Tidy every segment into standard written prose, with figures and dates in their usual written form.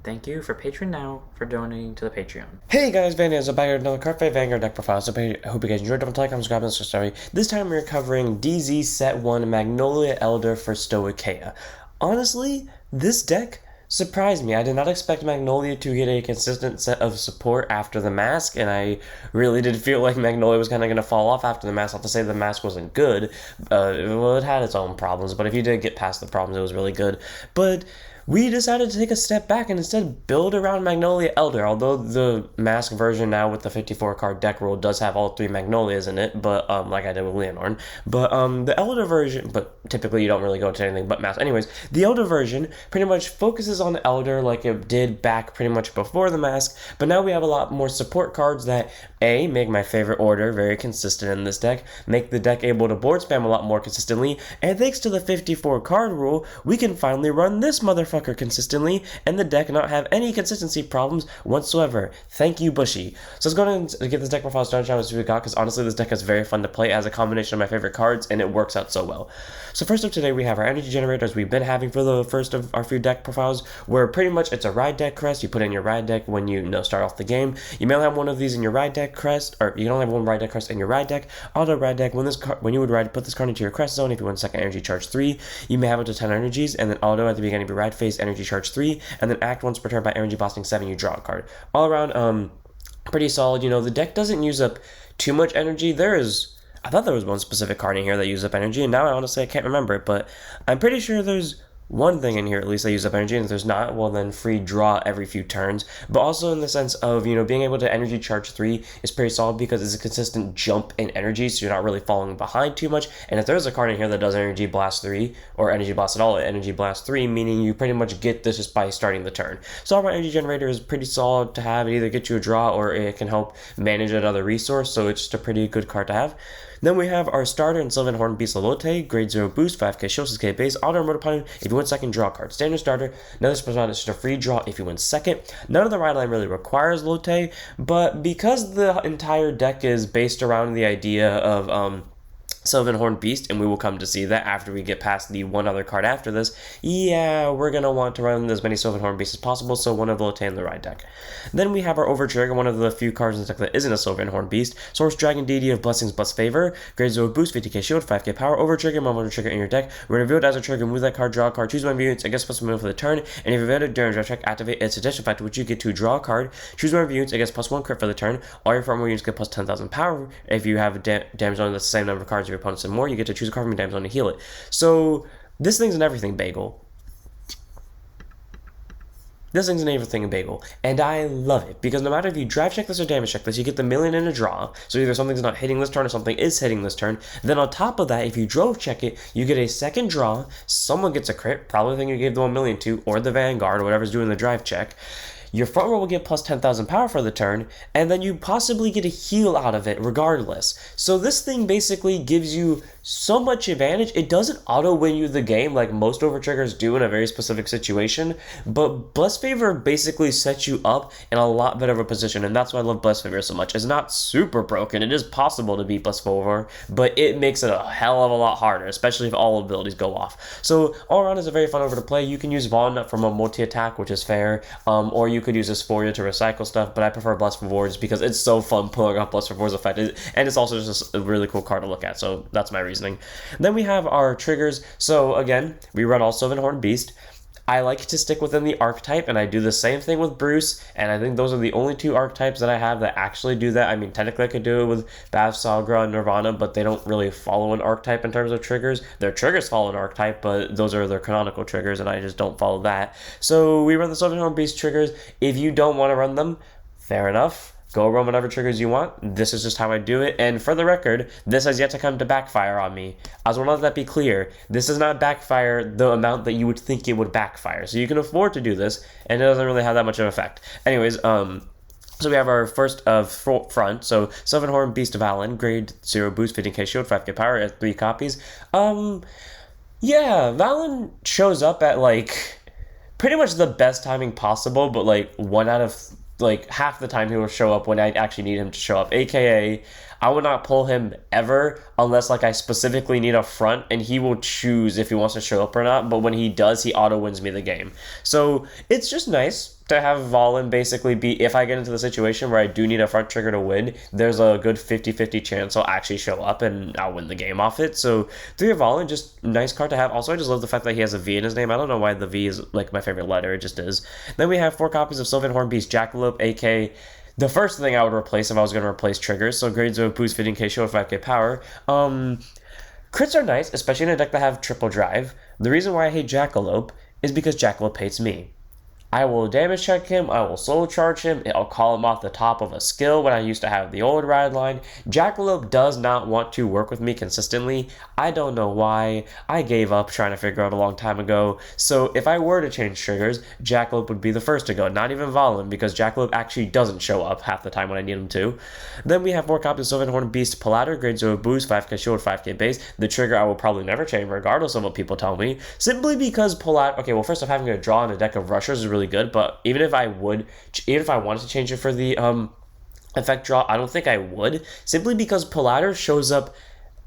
Thank you for Patreon now for donating to the Patreon. Hey guys, Vanny back with another Card Fight Vanguard deck profile. So I hope you guys enjoyed. Don't like, comment, subscribe, and story. This time we're covering DZ Set 1 Magnolia Elder for Stoicehia. Honestly, this deck surprised me. I did not expect Magnolia to get a consistent set of support after the mask, and I really did feel like Magnolia was kind of going to fall off after the mask. Not to say the mask wasn't good. Well, it had its own problems, but if you did get past the problems, it was really good. But we decided to take a step back and instead build around Magnolia Elder, although the mask version now with the 54 card deck rule does have all three Magnolias in it, but like I did with Leonarn. But the Elder version, but typically you don't really go to anything but mask. Anyways, the Elder version pretty much focuses on Elder like it did back pretty much before the mask, but now we have a lot more support cards that A, make my favorite order very consistent in this deck, make the deck able to board spam a lot more consistently, and thanks to the 54 card rule, we can finally run this motherfucker consistently, and the deck not have any consistency problems whatsoever. Thank you, Bushy. So let's go ahead and get this deck profile started and see what we got, because honestly this deck is very fun to play. It has a combination of my favorite cards, and it works out so well. So first up today, we have our energy generators we've been having for the first of our few deck profiles, where pretty much it's a ride deck crest. You put in your ride deck when you start off the game. You may only have one of these in your ride deck crest, or you can only have one ride deck crest in your ride deck. Auto ride deck, when you would ride, put this card into your crest zone. If you want second energy charge 3, you may have up to 10 energies, and then auto at the beginning of your ride phase, energy charge 3, and then act once per turn by energy blasting 7, you draw a card. All around, pretty solid. The deck doesn't use up too much energy. I thought there was one specific card in here that used up energy, and now I can't remember it, but I'm pretty sure there's one thing in here at least that uses up energy, and if there's not, well then free draw every few turns. But also in the sense of, being able to energy charge 3 is pretty solid because it's a consistent jump in energy, so you're not really falling behind too much. And if there's a card in here that does energy blast 3, or energy blast at all, energy blast 3, meaning you pretty much get this just by starting the turn. So our energy generator is pretty solid to have. It either gets you a draw or it can help manage another resource, so it's just a pretty good card to have. Then we have our starter in Sylvan Horn Beast Lalote, grade 0 boost, 5k shield, 6k base, auto remote opponent. If you win second, draw a card. Standard starter, another special is just a free draw if you win second. None of the ride line really requires Lotte, but because the entire deck is based around the idea of Sylvan Horn Beast, and we will come to see that after we get past the one other card after this, yeah, we're going to want to run as many Sylvan Horn Beasts as possible, so one of Lotte in the ride deck. Then we have our Overtrigger, one of the few cards in the deck that isn't a Sylvan Horn Beast. Source Dragon, Deity of Blessings plus Favor, grade 0 boost, 50k shield, 5k power, Overtrigger, move Overtrigger in your deck. We're reveal it as a trigger, move that card, draw a card, choose one of your units, I guess plus 1 move for the turn, and if you evade it during draw check, activate its addition factor, which you get to draw a card, choose one of your units, I guess plus 1 crit for the turn. All your farm units get plus 10,000 power. If you have damage on the same number of cards your opponents and more, you get to choose a card from your damage zone to heal it. So this thing's an everything bagel. This thing's an everything bagel, and I love it because no matter if you drive check this or damage check this, you get the million in a draw. So either something's not hitting this turn or something is hitting this turn. Then on top of that, if you drove check it, you get a second draw. Someone gets a crit, probably the thing you gave the 1 million to, or the Vanguard, or whatever's doing the drive check. Your front row will get plus 10,000 power for the turn, and then you possibly get a heal out of it regardless. So this thing basically gives you so much advantage. It doesn't auto-win you the game like most overtriggers do in a very specific situation, but Blessed Favor basically sets you up in a lot better of a position, and that's why I love Blessed Favor so much. It's not super broken. It is possible to beat Blessed Favor, but it makes it a hell of a lot harder, especially if all abilities go off. So all around is a very fun over to play. You can use Vaughn from a multi-attack, which is fair, or you could use Dysphoria to recycle stuff, but I prefer Blessed Favor just because it's so fun pulling off Blessed Favor's effect, and it's also just a really cool card to look at, so that's my reasoning. Then we have our triggers. So again, we run all Sylvan Horn Beast. I like to stick within the archetype, and I do the same thing with Bruce, and I think those are the only two archetypes that I have that actually do that. I mean, technically I could do it with Bav, Sagra, and Nirvana, but they don't really follow an archetype in terms of triggers. Their triggers follow an archetype, but those are their canonical triggers, and I just don't follow that. So we run the Sylvan Horn Beast triggers. If you don't want to run them, fair enough. Go run whatever triggers you want. This is just how I do it. And for the record, this has yet to come to backfire on me. I just want to let that be clear. This does not backfire the amount that you would think it would backfire. So you can afford to do this, and it doesn't really have that much of an effect. Anyways, so we have our first front. So Sylvan Horn Beast of Allen, grade 0 boost, 15k shield, 5k power at 3 copies. Yeah, Valen shows up at pretty much the best timing possible, but one out of half the time he will show up when I actually need him to show up, aka I would not pull him ever unless I specifically need a front, and he will choose if he wants to show up or not, but when he does, he auto wins me the game. So it's just nice to have Valen basically be, if I get into the situation where I do need a front trigger to win, there's a good 50-50 chance I'll actually show up and I'll win the game off it. So 3 of Valen, just nice card to have. Also, I just love the fact that he has a V in his name. I don't know why the V is like my favorite letter, it just is. Then we have 4 copies of Sylvan Hornbeast Jackalope, AK. The first thing I would replace if I was going to replace triggers, so grade 0 boost 15k shield, 5k power. Crits are nice, especially in a deck that have triple drive. The reason why I hate Jackalope is because Jackalope hates me. I will damage check him, I will soul charge him, I'll call him off the top of a skill when I used to have the old ride line. Jackalope does not want to work with me consistently. I don't know why. I gave up trying to figure out a long time ago. So if I were to change triggers, Jackalope would be the first to go, not even Valen, because Jackalope actually doesn't show up half the time when I need him to. Then we have 4 copies of Sylvan Hornbeast Palatter, grade 0 boost, 5k shield, 5k base. The trigger I will probably never change regardless of what people tell me, simply because Palatter, okay, well first off, having a draw in a deck of rushers is really good, but even if I wanted to change it for the effect draw, I don't think I would, simply because Palatter shows up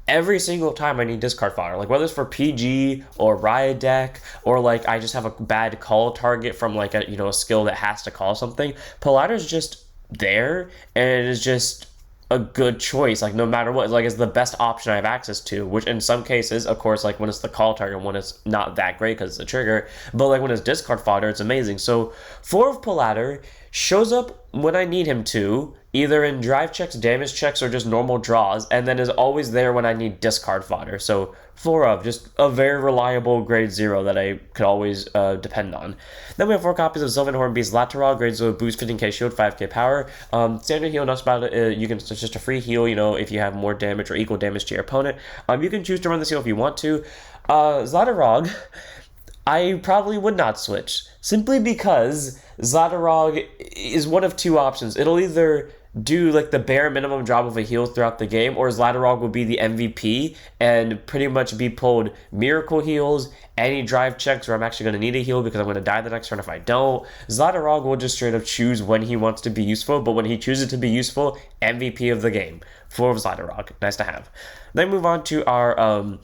every single time I need discard fodder, like whether it's for PG or Riot deck, or like I just have a bad call target from like a skill that has to call something. Palatter's just there, and it is just a good choice, like no matter what, like it's the best option I have access to, which in some cases, of course, like when it's the call target, when it's not that great because it's a trigger, but like when it's discard fodder, it's amazing. So 4 of Palatter shows up when I need him to, either in drive checks, damage checks, or just normal draws, and then is always there when I need discard fodder. So 4 of, just a very reliable grade 0 that I could always depend on. Then we have 4 copies of Sylvan Hornbeast Lateral, grade 0 boost, 15k shield, 5k power. Standard heal, not about it. It's just a free heal, if you have more damage or equal damage to your opponent. You can choose to run this heal if you want to. Zlatarog, I probably would not switch, simply because Zlatarog is one of 2 options. It'll either do like the bare minimum job of a heal throughout the game, or Zlatarog will be the MVP and pretty much be pulled miracle heals, any drive checks where I'm actually going to need a heal because I'm going to die the next turn if I don't. Zlatarog will just straight up choose when he wants to be useful, but when he chooses to be useful, MVP of the game. 4 of Zlatarog, nice to have. Then move on to our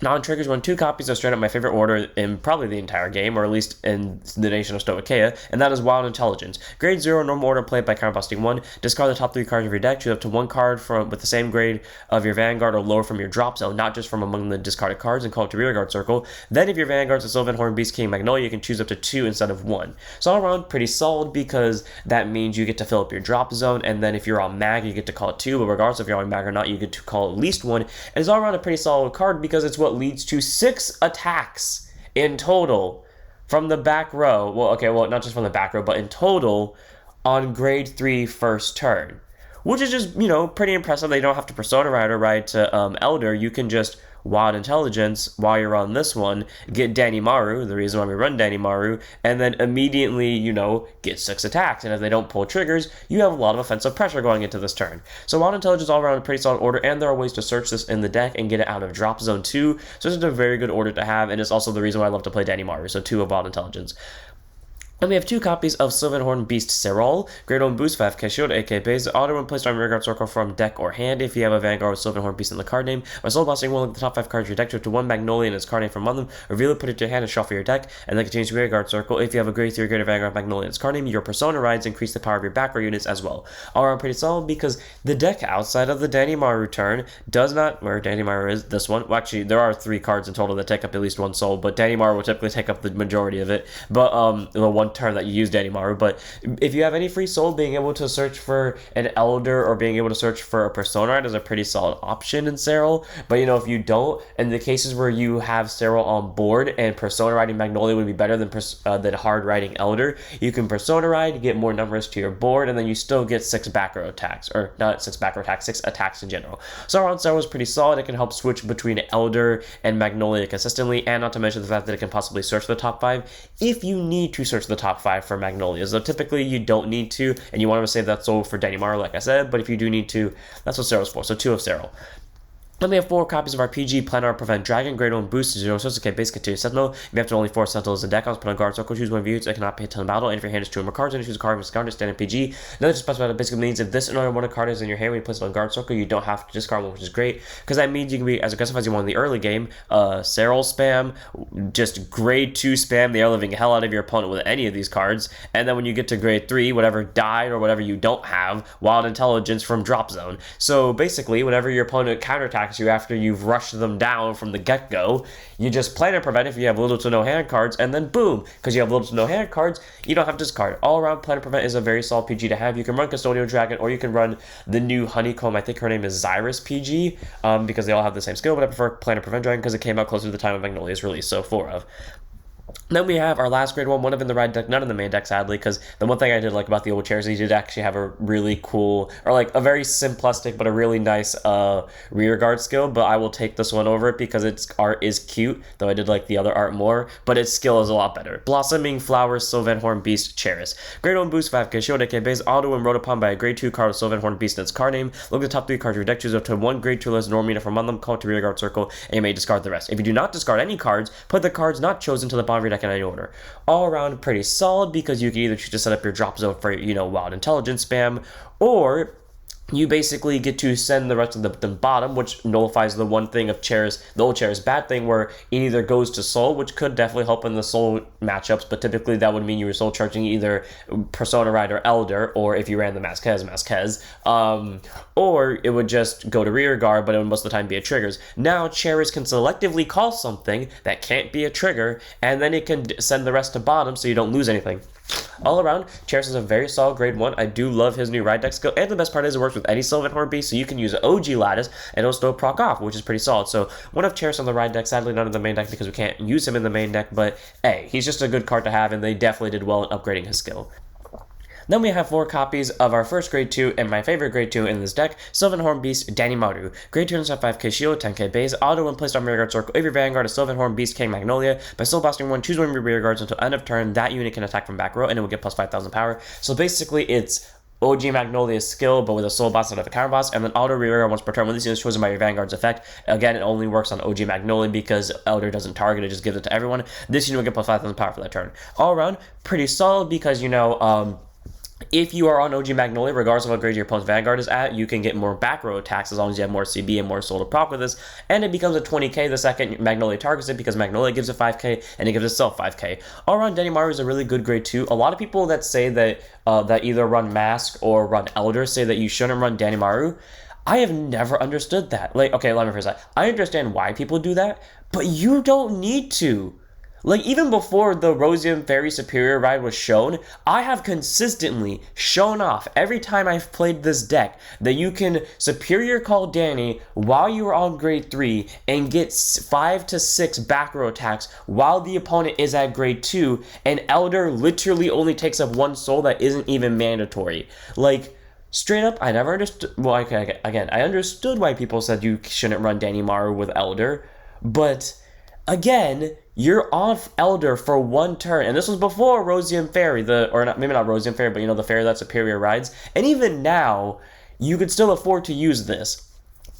non-triggers. Run 2 copies of straight up my favorite order in probably the entire game, or at least in the nation of Stoicehia, and that is Wild Intelligence. Grade 0, normal order, played by counterbusting 1. Discard the top 3 cards of your deck. Choose up to 1 card with the same grade of your Vanguard or lower from your drop zone, not just from among the discarded cards, and call it to rearguard circle. Then if your Vanguard's a Sylvan Hornbeast King Magnolia, you can choose up to 2 instead of 1. So all around, pretty solid, because that means you get to fill up your drop zone, and then if you're on mag, you get to call it 2, but regardless if you're on mag or not, you get to call at least 1. And it's all around a pretty solid card because it's what leads to 6 attacks in total from the back row. Well, not just from the back row, but in total on grade 3 first turn, which is just, pretty impressive. They don't have to Persona Ride or ride to Elder. You can just Wild Intelligence while you're on this one, get Danimaru, the reason why we run Danimaru, and then immediately, get 6 attacks. And if they don't pull triggers, you have a lot of offensive pressure going into this turn. So Wild Intelligence all around a pretty solid order, and there are ways to search this in the deck and get it out of drop zone too. So this is a very good order to have, and it's also the reason why I love to play Danimaru, so 2 of Wild Intelligence. And we have 2 copies of Sylvan Hornbeast Serral, grade 1 boost, 5k shield, 8k base. Auto when placed on rearguard circle from deck or hand. If you have a Vanguard with Sylvan Hornbeast in the card name, by soul blasting one of the top 5 cards of your deck to 1 Magnolia and its card name from among them, reveal it, put it to your hand, and shuffle your deck, and then continue to rearguard circle. If you have a grade 3 greater Vanguard Magnolia in its card name, your Persona Rides increase the power of your back row units as well. All around pretty solid, because the deck outside of the Danimaru turn does not, where Danimaru is, this one. Well, actually, there are 3 cards in total that take up at least 1 soul, but Danimaru will typically take up the majority of it. But the 1 turn that you use Danimaru. But if you have any free soul, being able to search for an Elder or being able to search for a Persona Ride is a pretty solid option in Serral. But if you don't, in the cases where you have Serral on board and Persona Riding Magnolia would be better than hard riding Elder, you can Persona Ride, get more numbers to your board, and then you still get 6 back row attacks, or not 6 back row attacks, 6 attacks in general. So around Serral is pretty solid. It can help switch between Elder and Magnolia consistently, and not to mention the fact that it can possibly search the top 5 if you need to search the top 5 for Magnolia. So typically you don't need to, and you want to save that soul for Danimaru, like I said, but if you do need to, that's what Serral's for. So 2 of Serral. Then we have 4 copies of our PG Planar Prevent Dragon, Grade 1 Boost, 0 Stoicehia Basic to Sentinel. If you have to only 4 Sentinels in the deck, I'll put on guard circle, choose one of you, so I cannot pay 10 battle, and if your hand is 2 or more cards, then choose a card from this card to stand in PG. Another specified basically means if this another one of card is in your hand when you place it on guard circle, you don't have to discard one, which is great, because that means you can be as aggressive as you want in the early game. Serral spam, just grade 2 spam the air living hell out of your opponent with any of these cards, and then when you get to grade 3, whatever died or whatever you don't have, Wild Intelligence from Drop Zone. So basically, whenever your opponent counterattacks you after you've rushed them down from the get-go, you just plan to prevent if you have little to no hand cards, and then boom, because you have little to no hand cards, you don't have to discard. All around, Plan to Prevent is a very solid PG to have. You can run Custodial Dragon, or you can run the new Honeycomb, I think her name is Xyrus PG, because they all have the same skill, but I prefer Plan to Prevent Dragon because it came out closer to the time of Magnolia's release, so 4 of. Then we have our last grade one of them in the right deck, none in the main deck, sadly, because the one thing I did like about the old chairs is he did actually have a really cool, or like a very simplistic, but a really nice rear guard skill, but I will take this one over it because its art is cute, though I did like the other art more, but its skill is a lot better. Blossoming Flowers, Sylvanhorn Beast, Cheris. Grade 1 boost, 5k, show deck base, auto and wrote upon by a grade 2 card with Sylvanhorn Beast in its card name. Look at the top 3 cards of your deck, choose up to 1 grade 2 list normal unit from among them, call it to rear guard circle, and you may discard the rest. If you do not discard any cards, put the cards not chosen to the bottom of your deck in any order. All around pretty solid because you can either choose to set up your drop zone for, Wild Intelligence spam, or you basically get to send the rest of the bottom, which nullifies the one thing of Cheris, the old Cheris bad thing, where it either goes to soul, which could definitely help in the soul matchups, but typically that would mean you were soul charging either Persona Rider Elder, or if you ran the Masquez, or it would just go to rear guard, but it would most of the time be a triggers. Now Cheris can selectively call something that can't be a trigger, and then it can send the rest to bottom so you don't lose anything. All around, Cheris is a very solid grade 1. I do love his new ride deck skill, and the best part is it works with any Sylvanhorn Beast, so you can use OG Lattice, and it'll still proc off, which is pretty solid. So, one of Cheris on the ride deck, sadly not in the main deck because we can't use him in the main deck, but hey, he's just a good card to have, and they definitely did well in upgrading his skill. Then we have 4 copies of our first grade 2 and my favorite grade 2 in this deck, Sylvanhorn Beast, Danimaru. Grade 2 inside 5k shield, 10k base, auto when placed on rear guard circle. If your Vanguard is Sylvanhorn Beast King Magnolia, by soul blasting 1, choose one of your rear guards until end of turn. That unit can attack from back row and it will get plus 5,000 power. So basically it's OG Magnolia's skill, but with a soul boss instead of a counter boss, and then auto rear guard once per turn when this unit is chosen by your Vanguard's effect. Again, it only works on OG Magnolia because Elder doesn't target, it just gives it to everyone. This unit will get plus 5,000 power for that turn. All around, pretty solid because, if you are on OG Magnolia, regardless of what grade your opponent's Vanguard is at, you can get more back row attacks as long as you have more CB and more soul to proc with this, and it becomes a 20k the second Magnolia targets it because Magnolia gives it 5k and it gives itself 5k. All around, Danimaru is a really good grade 2. A lot of people that say that that either run Mask or run Elder say that you shouldn't run Danimaru. I have never understood that. Like, okay, let me first say, I understand why people do that, but you don't need to. Like, even before the Rosium Fairy Superior ride was shown, I have consistently shown off every time I've played this deck that you can Superior Call Danny while you are on grade 3 and get 5 to 6 back row attacks while the opponent is at grade 2, and Elder literally only takes up 1 soul that isn't even mandatory. Like, straight up, I never understood. Well, okay, again, I understood why people said you shouldn't run Danimaru with Elder, but again, you're off Elder for 1 turn, and this was before Rosium Fairy, maybe not Rosium Fairy, but the fairy that Superior rides, and even now, you could still afford to use this,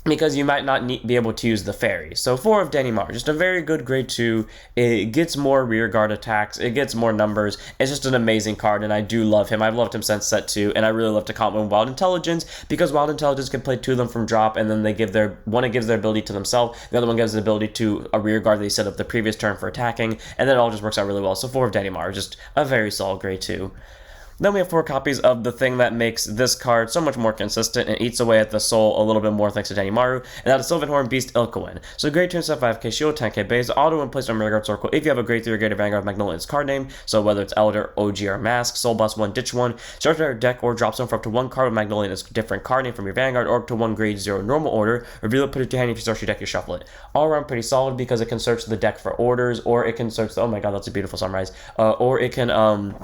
because you might not be able to use the fairy. So 4 of Danimaru, just a very good grade 2, it gets more rear guard attacks, it gets more numbers, it's just an amazing card, and I do love him. I've loved him since set 2, and I really love to combo Wild Intelligence, because Wild Intelligence can play 2 of them from drop, and then they give one gives their ability to themselves, the other one gives the ability to a rear guard they set up the previous turn for attacking, and then it all just works out really well. So 4 of Danimaru, just a very solid grade 2. Then we have 4 copies of the thing that makes this card so much more consistent and eats away at the soul a little bit more thanks to Danimaru, and that is Sylvanhorn Beast Ilkowen. So grade 2 inside 5k shield, 10k base, auto when placed on rear guard circle if you have a grade 3 or greater Vanguard Magnolia's card name, so whether it's Elder, OG, or Mask, soul boss 1, ditch 1, start your deck or drop zone for up to 1 card with Magnolia in its different card name from your Vanguard, or up to 1 grade 0 normal order, reveal it, put it to your hand. If you search your deck, you shuffle it. All around pretty solid because it can search the deck for orders, or it can search, oh my god, that's a beautiful sunrise, or it can,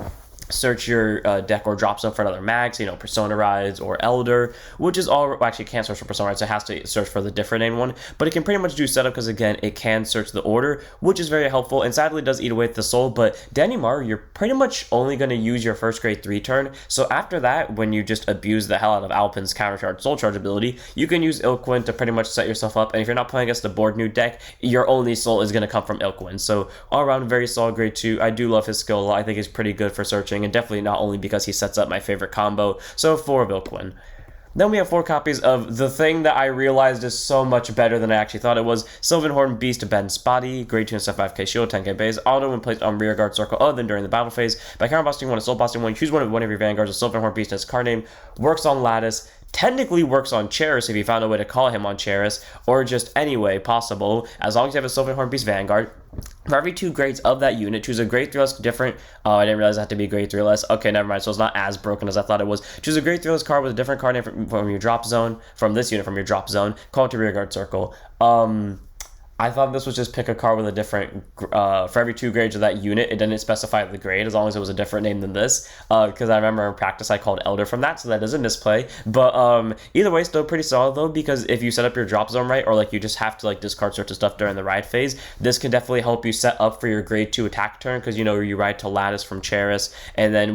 search your deck or drop zone for another mag, so, Persona Rise or Elder, which is all, well, actually it can't search for Persona Rise, so it has to search for the different name one, but it can pretty much do setup because, again, it can search the order, which is very helpful, and sadly it does eat away at the soul, but Danimaru, you're pretty much only going to use your first grade 3 turn, so after that, when you just abuse the hell out of Alpin's countercharge soul charge ability, you can use Ilquin to pretty much set yourself up, and if you're not playing against the board new deck, your only soul is going to come from Ilquin, so all around, very solid grade 2. I do love his skill a lot. I think he's pretty good for searching, and definitely not only because he sets up my favorite combo, so 4 of Ilquin. Then we have 4 copies of the thing that I realized is so much better than I actually thought it was, Sylvanhorn Beast Ben Spotty, grade 2 and 5k shield, 10k base, auto when placed on rearguard circle other than during the battle phase. By counterblasting 1 and soul blasting 1, choose one of your vanguards, a Sylvanhorn Beast as card name, works on Lattice, technically works on Cheris if you found a way to call him on Cheris, or just any way possible, as long as you have a Sylvanhorn Beast Vanguard. For every 2 grades of that unit, choose a grade 3 less different. Oh, I didn't realize it had to be grade 3 less. Okay, never mind. So it's not as broken as I thought it was. Choose a grade 3 less card with a different card name from your drop zone, from this unit, from your drop zone. Call it to rearguard circle. I thought this was just pick a card with a different, for every 2 grades of that unit, it didn't specify the grade as long as it was a different name than this, because I remember in practice I called Elder from that, so that is a misplay, but either way, still pretty solid though, because if you set up your drop zone right, or like you just have to like discard certain stuff during the ride phase, this can definitely help you set up for your grade 2 attack turn, because you ride to Lattice from Cheris, and then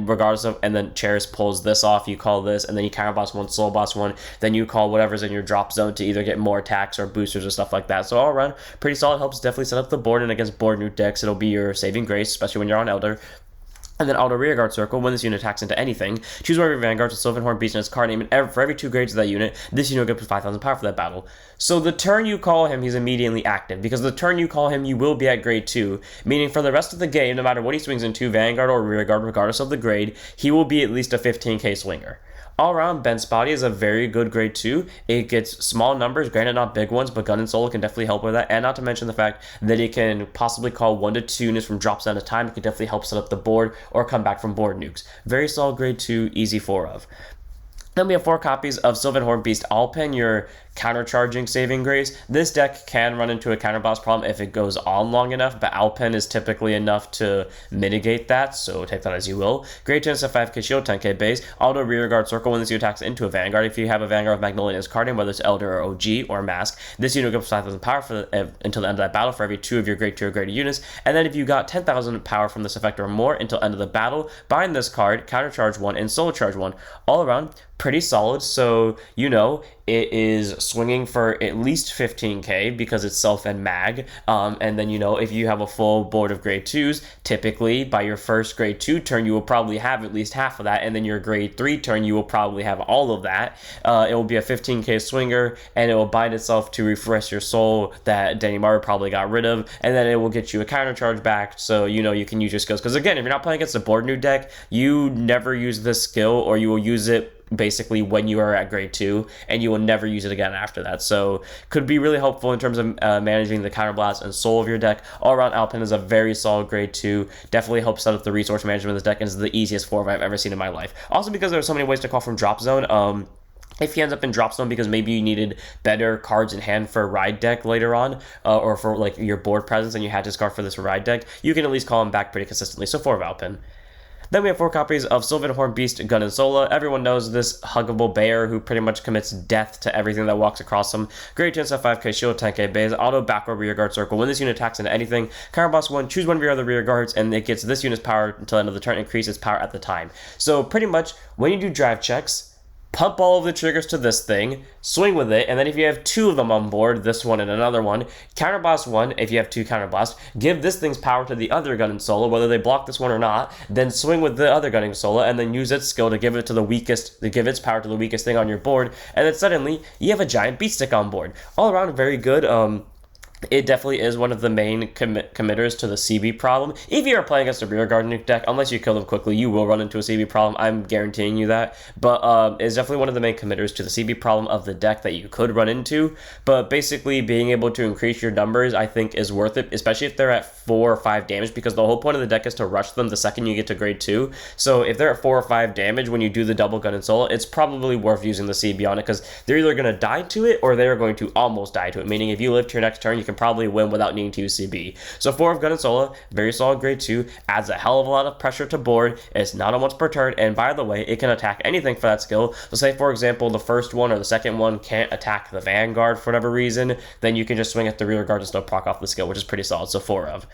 and then Cheris pulls this off, you call this, and then you counterblast 1, soul blast 1, then you call whatever's in your drop zone to either get more attacks or boosters or stuff like that, so all around, pretty solid. Helps definitely set up the board, and against board new decks, it'll be your saving grace, especially when you're on Elder. And then auto rearguard circle, when this unit attacks into anything, choose one of your vanguards with Sylvanhorn Beast in its card name, and for every 2 grades of that unit, this unit will get 5,000 power for that battle. So the turn you call him, he's immediately active, because the turn you call him, you will be at grade 2, meaning for the rest of the game, no matter what he swings into, vanguard or rearguard, regardless of the grade, he will be at least a 15k swinger. All around, Ben Spotty is a very good grade 2. It gets small numbers, granted not big ones, but Gun and Soul can definitely help with that. And not to mention the fact that it can possibly call 1 to 2 units from drops at a time. It can definitely help set up the board or come back from board nukes. Very solid grade 2, easy 4 of. Then we have 4 copies of Sylvanhorn Beast Alpin, your countercharging saving grace. This deck can run into a counterblast problem if it goes on long enough, but Alpin is typically enough to mitigate that, so take that as you will. Grade 10 5k shield, 10k base. Auto rearguard circle when this unit attacks into a vanguard. If you have a vanguard of Magnolia as card name, whether it's Elder or OG or Mask, this unit gives 5,000 power until the end of that battle for every 2 of your grade 2 or greater units. And then if you got 10,000 power from this effect or more until end of the battle, bind this card, countercharge 1, and soul charge 1. All around, pretty solid, so it is swinging for at least 15k because it's self and mag, and then if you have a full board of grade 2s, typically by your first grade 2 turn you will probably have at least half of that, and then your grade 3 turn you will probably have all of that. It will be a 15k swinger, and it will bind itself to refresh your soul that Danimaru probably got rid of, and then it will get you a counter charge back, so you can use your skills, because again, if you're not playing against a board new deck, you never use this skill, or you will use it basically when you are at grade 2, and you will never use it again after that. So could be really helpful in terms of managing the counterblast and soul of your deck. All around, Alpin is a very solid grade 2. Definitely helps set up the resource management of this deck, and is the easiest 4 I've ever seen in my life. Also because there are so many ways to call from drop zone. If he ends up in drop zone because maybe you needed better cards in hand for a ride deck later on, or for like your board presence and you had to discard for this ride deck, you can at least call him back pretty consistently. So 4 of Alpin. Then we have 4 copies of Sylvanhorn Beast Gun and Sola. Everyone knows this huggable bear who pretty much commits death to everything that walks across him. Grade 10 5k shield, 10k base, auto backward rear guard circle. When this unit attacks into anything, counterblast 1, choose one of your other rear guards, and it gets this unit's power until the end of the turn, increase its power at the time. So pretty much when you do drive checks, pump all of the triggers to this thing, swing with it, and then if you have 2 of them on board, this one and another one, counterblast 1, if you have 2 counterblast, give this thing's power to the other gun and solo, whether they block this one or not, then swing with the other gunning solo, and then use its skill to give give its power to the weakest thing on your board, and then suddenly, you have a giant beat stick on board. All around, very good. It definitely is one of the main committers to the CB problem. If you are playing against a rearguard nuke deck, unless you kill them quickly, you will run into a CB problem. I'm guaranteeing you that. But it's definitely one of the main committers to the CB problem of the deck that you could run into. But basically, being able to increase your numbers, I think, is worth it, especially if they're at 4 or 5 damage, because the whole point of the deck is to rush them the second you get to grade 2. So if they're at 4 or 5 damage when you do the double gun and soul, it's probably worth using the CB on it, because they're either going to die to it or they're going to almost die to it. Meaning, if you live to your next turn, you can can probably win without needing to use CB. So 4 of Gun and Sola, very solid grade 2, adds a hell of a lot of pressure to board. It's not on once per turn, and by the way, it can attack anything for that skill. So say, for example, the first one or the second one can't attack the Vanguard for whatever reason, then you can just swing at the rear guard and still proc off the skill, which is pretty solid. So 4 of.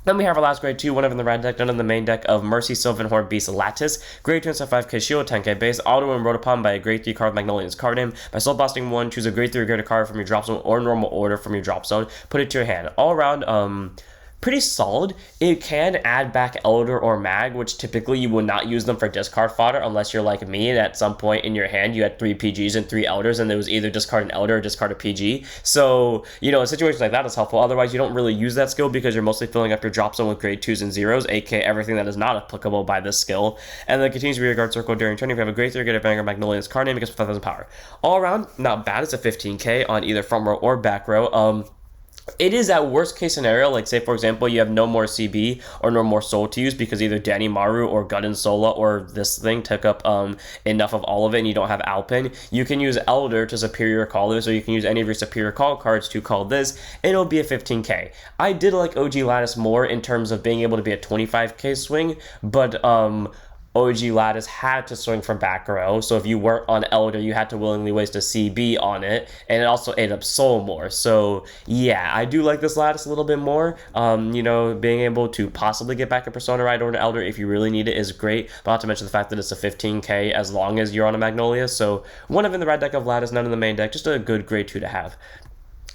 Then we have our last grade 2, one of in the red deck, done in the main deck of Mercy, Sylvan Horn, Beast, Lattice. Grade 2 and 5k shield, 10k base, auto and wrote upon by a grade 3 card with Magnolia's card name. By soul blasting 1, choose a grade 3 or greater card from your drop zone or normal order from your drop zone. Put it to your hand. All around, pretty solid. It can add back Elder or Mag, which typically you would not use them for discard fodder unless you're like me and at some point in your hand you had 3 PGs and 3 Elders and there was either discard an Elder or discard a PG. So, in situations like that it's helpful. Otherwise, you don't really use that skill because you're mostly filling up your drop zone with grade 2s and 0s, aka everything that is not applicable by this skill. And then continues rear guard circle during turn. If you have a grade 3, get a Vanguard Magnolia's card name, it gets 5,000 power. All around, not bad. It's a 15k on either front row or back row. It is at worst case scenario, like say for example you have no more CB or no more soul to use because either Danny Maru or Gun and Sola or this thing took up enough of all of it and you don't have Alpin. You can use Elder to superior call this, or you can use any of your superior call cards to call this, and it'll be a 15k. I did like OG Lattice more in terms of being able to be a 25k swing, but OG Lattice had to swing from back row, so if you weren't on Elder, you had to willingly waste a CB on it, and it also ate up soul more. So yeah, I do like this Lattice a little bit more. Being able to possibly get back a Persona Ride or an Elder if you really need it is great, but not to mention the fact that it's a 15k as long as you're on a Magnolia. So one of in the red deck of Lattice, none in the main deck, just a good grade 2 to have.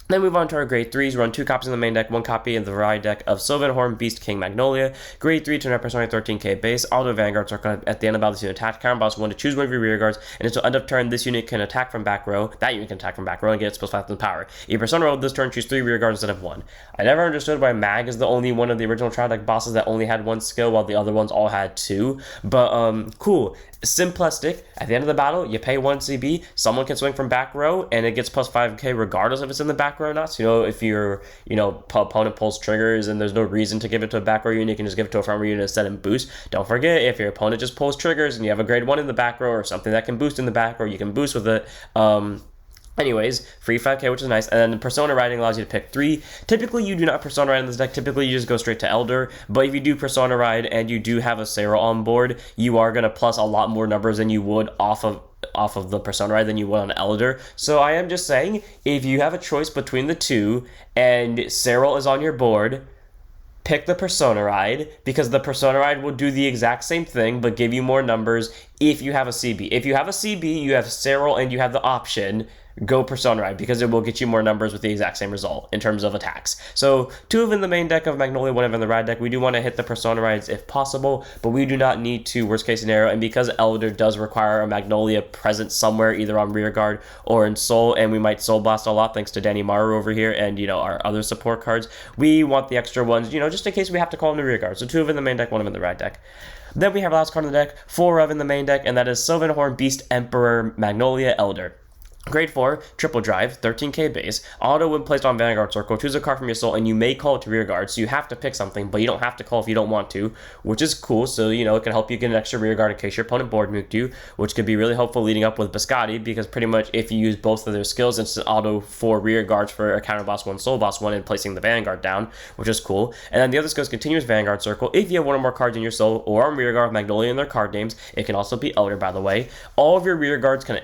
Then move on to our grade 3s. Run 2 copies in the main deck, 1 copy in the variety deck of Sylvan Horn, Beast, King, Magnolia. Grade 3 to Persona 13k base. Auto Vanguard circle at the end of battle, this unit attack. Counter boss 1 to choose one of your rear guards, and until end of turn, this unit can attack from back row. That unit can attack from back row and get its plus 5,000 power. If Persona roll this turn, choose 3 rear guards instead of 1. I never understood why Mag is the only one of the original trial deck bosses that only had 1 skill, while the other ones all had 2. But cool. Simplistic. At the end of the battle, you pay 1 CB, someone can swing from back row, and it gets plus 5k regardless if it's in the back row or not. So, if your opponent pulls triggers and there's no reason to give it to a back row unit, you can just give it to a front row unit instead and boost. Don't forget, if your opponent just pulls triggers and you have a grade 1 in the back row or something that can boost in the back row, you can boost with it. Anyways, free 5k, which is nice. And then the Persona Riding allows you to pick 3. Typically, you do not Persona Ride in this deck. Typically, you just go straight to Elder. But if you do Persona Ride and you do have a Sarah on board, you are going to plus a lot more numbers than you would off of the Persona Ride than you would on Elder. So I am just saying, if you have a choice between the two and Cyril is on your board, pick the Persona Ride, because the Persona Ride will do the exact same thing but give you more numbers if you have a CB. If you have a CB, you have Cyril and you have the option, go Persona Ride, because it will get you more numbers with the exact same result in terms of attacks. So 2 of in the main deck of Magnolia, 1 of in the ride deck. We do want to hit the Persona Rides if possible, but we do not need to worst case scenario. And because Elder does require a Magnolia present somewhere, either on rear guard or in soul, and we might soul blast a lot thanks to Danny Maru over here and our other support cards, we want the extra ones, just in case we have to call in the rear guard. So 2 of in the main deck, 1 of in the ride deck. Then we have last card in the deck, 4 of in the main deck, and that is Sylvan Horn, Beast, Emperor, Magnolia, Elder. Grade 4, triple drive, 13k base, auto when placed on Vanguard circle, choose a card from your soul, and you may call it to rear guard, so you have to pick something, but you don't have to call if you don't want to, which is cool. So, it can help you get an extra rear guard in case your opponent board nuked you, which could be really helpful leading up with Biscotti, because pretty much if you use both of their skills, it's an auto 4 rear guards for a counter boss 1, soul boss 1, and placing the Vanguard down, which is cool. And then the other skill is continuous Vanguard circle. If you have 1 or more cards in your soul, or on rear guard with Magnolia in their card names, it can also be Elder, by the way. All of your rear guards can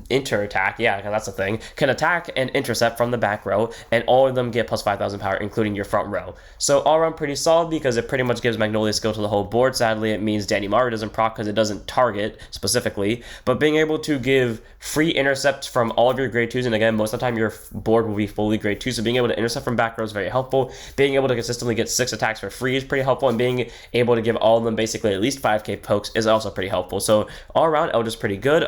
inter-attack, yeah, that's a thing, can attack and intercept from the back row, and all of them get plus 5,000 power, including your front row. So all around pretty solid, because it pretty much gives Magnolia skill to the whole board. Sadly, it means Danny Maru doesn't proc because it doesn't target specifically, but being able to give free intercepts from all of your grade 2s, and again, most of the time your board will be fully grade 2, so being able to intercept from back row is very helpful. Being able to consistently get 6 attacks for free is pretty helpful, and being able to give all of them basically at least 5k pokes is also pretty helpful. So all around, Elder's pretty good.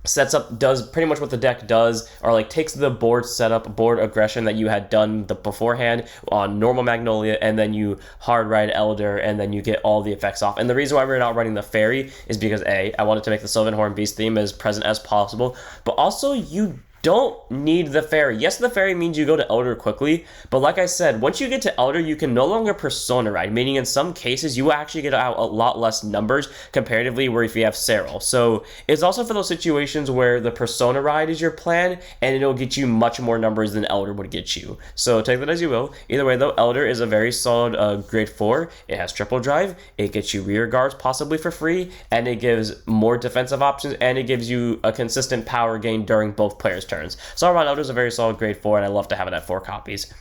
Sets up, does pretty much what the deck does, or takes the board setup, board aggression that you had done beforehand on normal Magnolia, and then you hard ride Elder, and then you get all the effects off. And the reason why we're not running the fairy is because I wanted to make the Sylvan Horn Beast theme as present as possible, but also you don't need the fairy. Yes, the fairy means you go to Elder quickly, but like I said, once you get to Elder, you can no longer Persona Ride, meaning in some cases you actually get out a lot less numbers comparatively where if you have Serral. So it's also for those situations where the Persona Ride is your plan, and it'll get you much more numbers than Elder would get you. So take that as you will. Either way though, Elder is a very solid grade 4. It has triple drive, it gets you rear guards possibly for free, and it gives more defensive options, and it gives you a consistent power gain during both players' turns. So all around, Elder is a very solid grade 4, and I love to have it at 4 copies.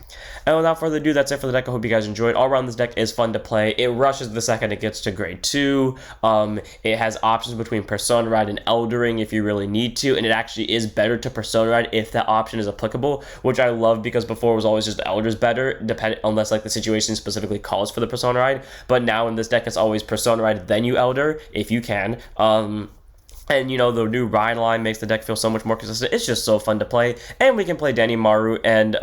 And without further ado, that's it for the deck. I hope you guys enjoyed. All around, this deck is fun to play. It rushes the second it gets to grade 2. It has options between Persona Ride and Eldering if you really need to, and it actually is better to Persona Ride if that option is applicable, which I love because before it was always just Elder's better, unless like the situation specifically calls for the Persona Ride. But now in this deck, it's always Persona Ride, then you Elder, if you can. And, you know, the new Ride line makes the deck feel so much more consistent. It's just so fun to play. And we can play Danny Maru and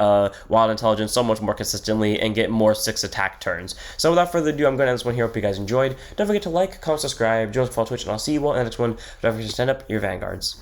Wild Intelligence so much more consistently and get more 6 attack turns. So without further ado, I'm going to end this one here. Hope you guys enjoyed. Don't forget to like, comment, subscribe, join us on Twitch, and I'll see you all in the next one. Don't forget to stand up your Vanguards.